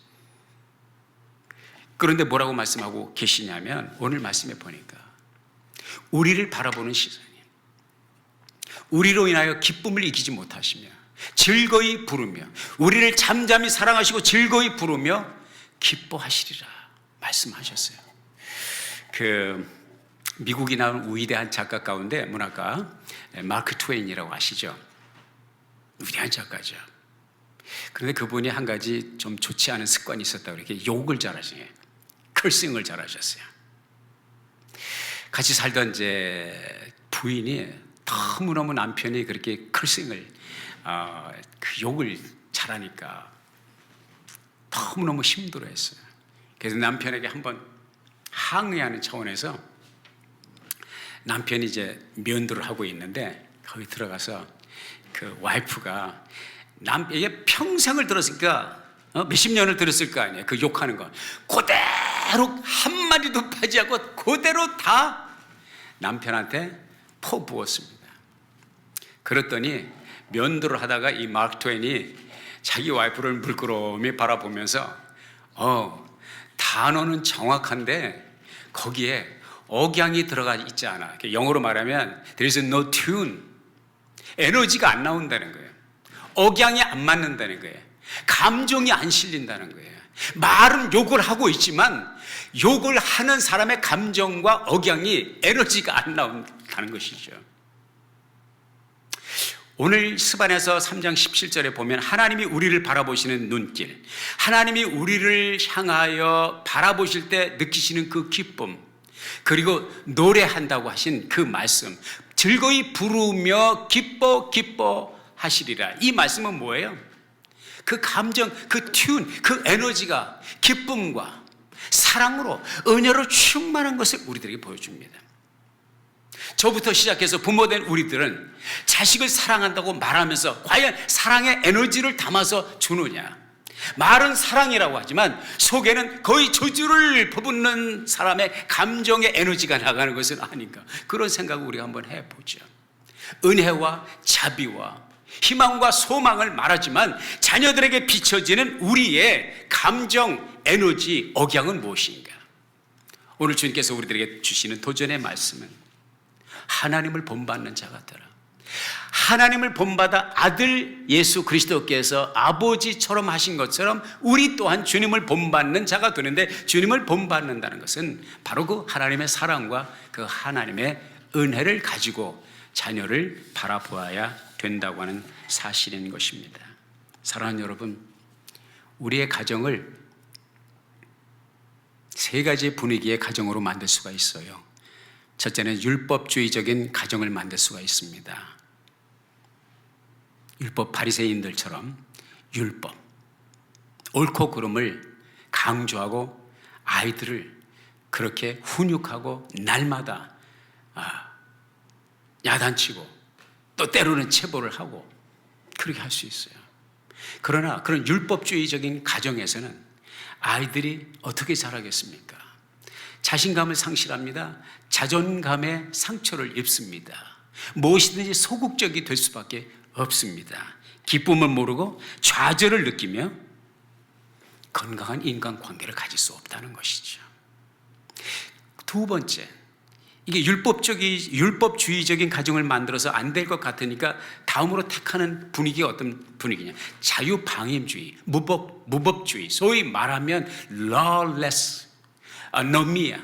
그런데 뭐라고 말씀하고 계시냐면 오늘 말씀에 보니까 우리를 바라보는 시선이 우리로 인하여 기쁨을 이기지 못하시며 즐거이 부르며 우리를 잠잠히 사랑하시고 즐거이 부르며 기뻐하시리라 말씀하셨어요. 미국이 나온 위대한 작가 가운데 문학가 마크 트웨인이라고 아시죠? 위대한 작가죠. 그런데 그분이 한 가지 좀 좋지 않은 습관이 있었다고 이렇게 욕을 잘하시네요. 컬싱을 잘하셨어요. 같이 살던 제 부인이 너무너무 남편이 그렇게 컬싱을 그 욕을 잘하니까 너무너무 힘들어했어요. 그래서 남편에게 한번 항의하는 차원에서 남편이 이제 면도를 하고 있는데 거기 들어가서 그 와이프가 남에게 평생을 들었으니까 몇십 년을 들었을 거 아니에요. 그 욕하는 거 그대로 한마디도 빠지 않고 그대로 다 남편한테 퍼부었습니다. 그랬더니 면도를 하다가 이 마크 트웨인이 자기 와이프를 물끄러미 바라보면서 단어는 정확한데 거기에 억양이 들어가 있지 않아. 영어로 말하면 there is no tune. 에너지가 안 나온다는 거예요. 억양이 안 맞는다는 거예요. 감정이 안 실린다는 거예요. 말은 욕을 하고 있지만 욕을 하는 사람의 감정과 억양이 에너지가 안 나온다는 것이죠. 오늘 스바냐서 3장 17절에 보면 하나님이 우리를 바라보시는 눈길, 하나님이 우리를 향하여 바라보실 때 느끼시는 그 기쁨, 그리고 노래한다고 하신 그 말씀, 즐거이 부르며 기뻐하시리라. 이 말씀은 뭐예요? 그 감정, 그 튠, 그 에너지가 기쁨과 사랑으로 은혜로 충만한 것을 우리들에게 보여줍니다. 저부터 시작해서 부모된 우리들은 자식을 사랑한다고 말하면서 과연 사랑의 에너지를 담아서 주느냐? 말은 사랑이라고 하지만 속에는 거의 저주를 퍼붓는 사람의 감정의 에너지가 나가는 것은 아닌가, 그런 생각을 우리가 한번 해보죠. 은혜와 자비와 희망과 소망을 말하지만 자녀들에게 비춰지는 우리의 감정, 에너지, 억양은 무엇인가? 오늘 주님께서 우리들에게 주시는 도전의 말씀은 하나님을 본받는 자가 되라. 하나님을 본받아 아들 예수 그리스도께서 아버지처럼 하신 것처럼 우리 또한 주님을 본받는 자가 되는데, 주님을 본받는다는 것은 바로 그 하나님의 사랑과 그 하나님의 은혜를 가지고 자녀를 바라보아야 된다고 하는 사실인 것입니다. 사랑하는 여러분, 우리의 가정을 세 가지의 분위기의 가정으로 만들 수가 있어요. 첫째는 율법주의적인 가정을 만들 수가 있습니다. 율법 바리새인들처럼 율법, 옳고 그름을 강조하고 아이들을 그렇게 훈육하고 날마다 야단치고 또 때로는 체벌을 하고 그렇게 할 수 있어요. 그러나 그런 율법주의적인 가정에서는 아이들이 어떻게 자라겠습니까? 자신감을 상실합니다. 자존감에 상처를 입습니다. 무엇이든지 소극적이 될 수밖에 없습니다. 기쁨을 모르고 좌절을 느끼며 건강한 인간관계를 가질 수 없다는 것이죠. 두 번째, 이게 율법주의적인 가정을 만들어서 안 될 것 같으니까 다음으로 택하는 분위기가 어떤 분위기냐? 자유방임주의, 무법주의, 소위 말하면 lawless, 아노미아,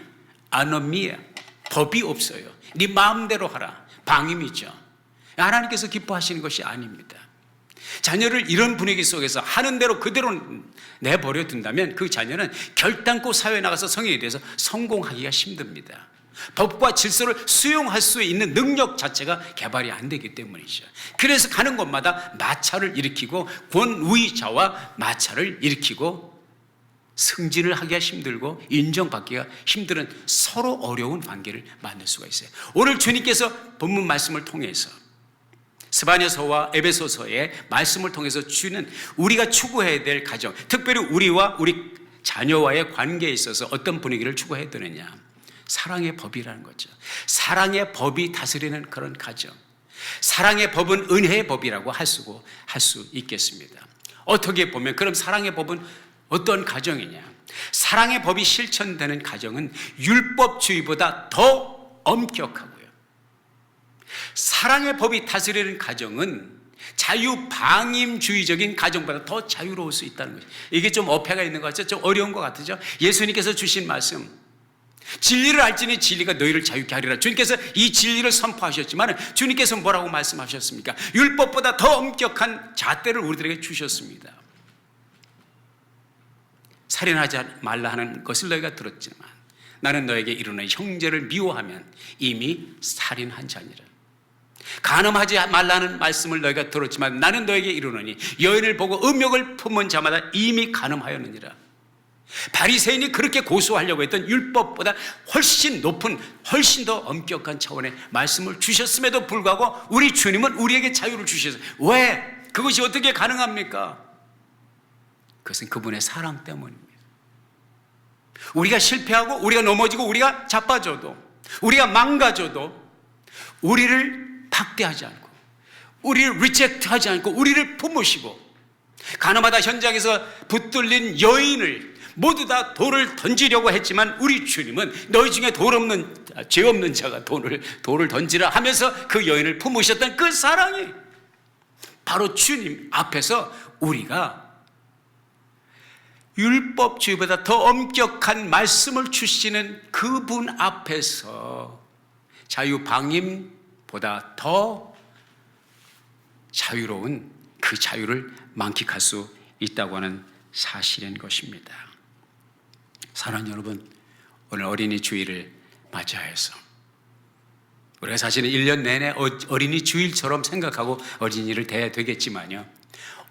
법이 없어요. 네 마음대로 하라, 방임이죠. 하나님께서 기뻐하시는 것이 아닙니다. 자녀를 이런 분위기 속에서 하는 대로 그대로 내버려 둔다면 그 자녀는 결단코 사회에 나가서 성인이 돼서 성공하기가 힘듭니다. 법과 질서를 수용할 수 있는 능력 자체가 개발이 안 되기 때문이죠. 그래서 가는 곳마다 마찰을 일으키고 권위자와 마찰을 일으키고 승진을 하기가 힘들고 인정받기가 힘든 서로 어려운 관계를 만들 수가 있어요. 오늘 주님께서 본문 말씀을 통해서 스바냐서와 에베소서의 말씀을 통해서 주는 우리가 추구해야 될 가정, 특별히 우리와 우리 자녀와의 관계에 있어서 어떤 분위기를 추구해야 되느냐? 사랑의 법이라는 거죠. 사랑의 법이 다스리는 그런 가정. 사랑의 법은 은혜의 법이라고 할 수 있겠습니다. 어떻게 보면 그럼 사랑의 법은 어떤 가정이냐? 사랑의 법이 실천되는 가정은 율법주의보다 더 엄격하고요. 사랑의 법이 다스리는 가정은 자유방임주의적인 가정보다 더 자유로울 수 있다는 거죠. 이게 좀 어폐가 있는 것 같죠? 좀 어려운 것 같죠? 예수님께서 주신 말씀, 진리를 알지니 진리가 너희를 자유케 하리라. 주님께서 이 진리를 선포하셨지만 주님께서 뭐라고 말씀하셨습니까? 율법보다 더 엄격한 잣대를 우리들에게 주셨습니다. 살인하지 말라 하는 것을 너희가 들었지만 나는 너에게 이르노니 형제를 미워하면 이미 살인한 자니라. 간음하지 말라는 말씀을 너희가 들었지만 나는 너에게 이르노니 여인을 보고 음욕을 품은 자마다 이미 간음하였느니라. 바리새인이 그렇게 고소하려고 했던 율법보다 훨씬 높은, 훨씬 더 엄격한 차원의 말씀을 주셨음에도 불구하고 우리 주님은 우리에게 자유를 주셨어요. 왜? 그것이 어떻게 가능합니까? 그것은 그분의 사랑 때문입니다. 우리가 실패하고 우리가 넘어지고 우리가 자빠져도 우리가 망가져도 우리를 박대하지 않고 우리를 리젝트하지 않고 우리를 품으시고 가나마다 현장에서 붙들린 여인을 모두 다 돌을 던지려고 했지만 우리 주님은 너희 중에 죄 없는 자가 돌을 던지라 하면서 그 여인을 품으셨던 그 사랑이 바로 주님 앞에서 우리가 율법주의보다 더 엄격한 말씀을 주시는 그분 앞에서 자유방임보다 더 자유로운 그 자유를 만끽할 수 있다고 하는 사실인 것입니다. 사랑하는 여러분, 오늘 어린이 주일을 맞이하여서 우리가 사실은 1년 내내 어린이 주일처럼 생각하고 어린이를 대해야 되겠지만요,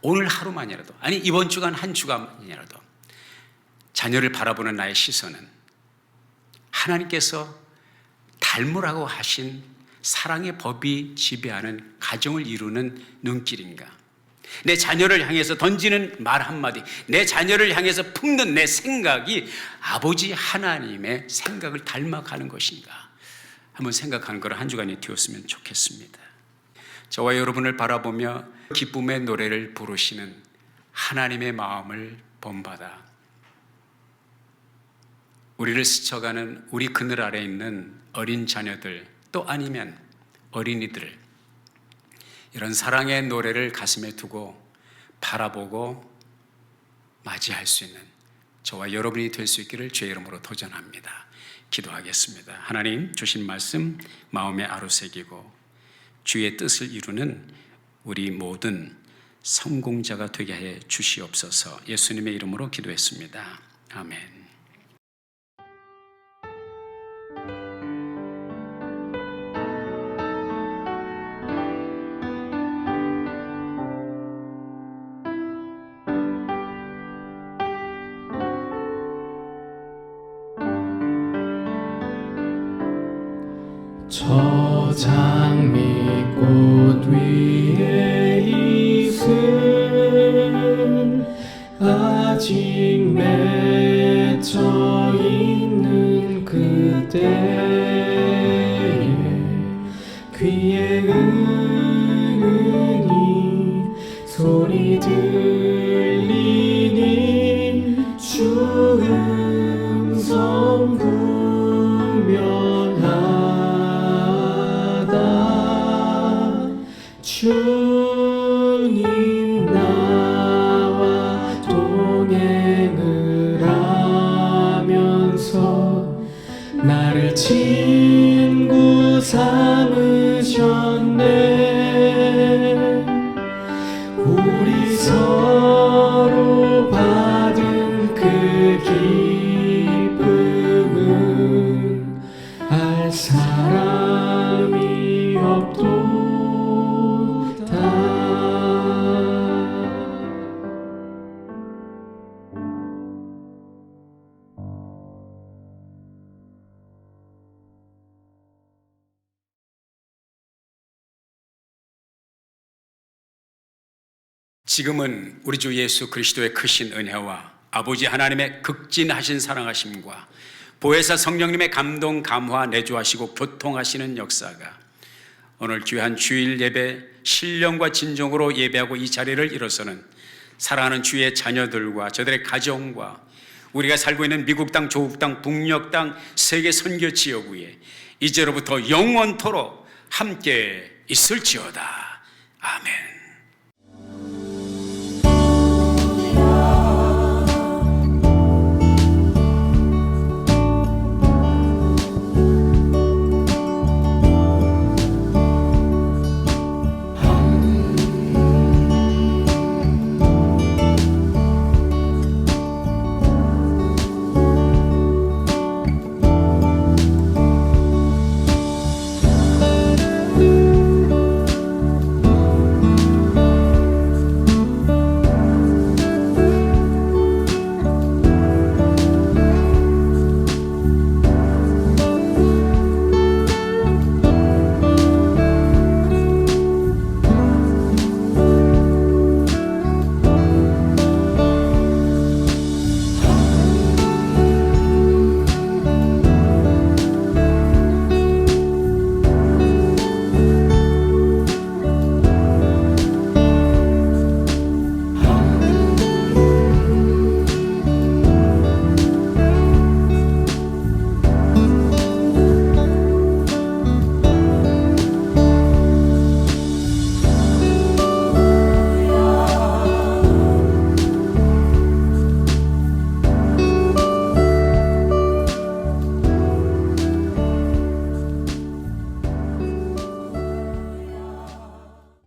오늘 하루만이라도, 아니 이번 주간 한 주간이라도 자녀를 바라보는 나의 시선은 하나님께서 닮으라고 하신 사랑의 법이 지배하는 가정을 이루는 눈길인가? 내 자녀를 향해서 던지는 말 한마디, 내 자녀를 향해서 품는 내 생각이 아버지 하나님의 생각을 닮아가는 것인가? 한번 생각하는 걸 한 주간이 되었으면 좋겠습니다. 저와 여러분을 바라보며 기쁨의 노래를 부르시는 하나님의 마음을 본받아 우리를 스쳐가는 우리 그늘 아래 있는 어린 자녀들, 또 아니면 어린이들, 이런 사랑의 노래를 가슴에 두고 바라보고 맞이할 수 있는 저와 여러분이 될 수 있기를 주의 이름으로 도전합니다. 기도하겠습니다. 하나님 주신 말씀 마음에 아로새기고 주의 뜻을 이루는 우리 모든 성공자가 되게 해 주시옵소서. 예수님의 이름으로 기도했습니다. 아멘. 저 장미꽃 위에 있을 아직 맺혀 있는 그때에 귀에 은은히 소리 들리니 주 음성 부며 지금은 우리 주 예수 그리스도의 크신 은혜와 아버지 하나님의 극진하신 사랑하심과 보혜사 성령님의 감동, 감화, 내주하시고 교통하시는 역사가 오늘 귀한 주일 예배 신령과 진정으로 예배하고 이 자리를 일어서는 사랑하는 주의 자녀들과 저들의 가정과 우리가 살고 있는 미국 땅, 조국 땅, 북녘 땅, 세계 선교 지역 위에 이제로부터 영원토록 함께 있을지어다. 아멘.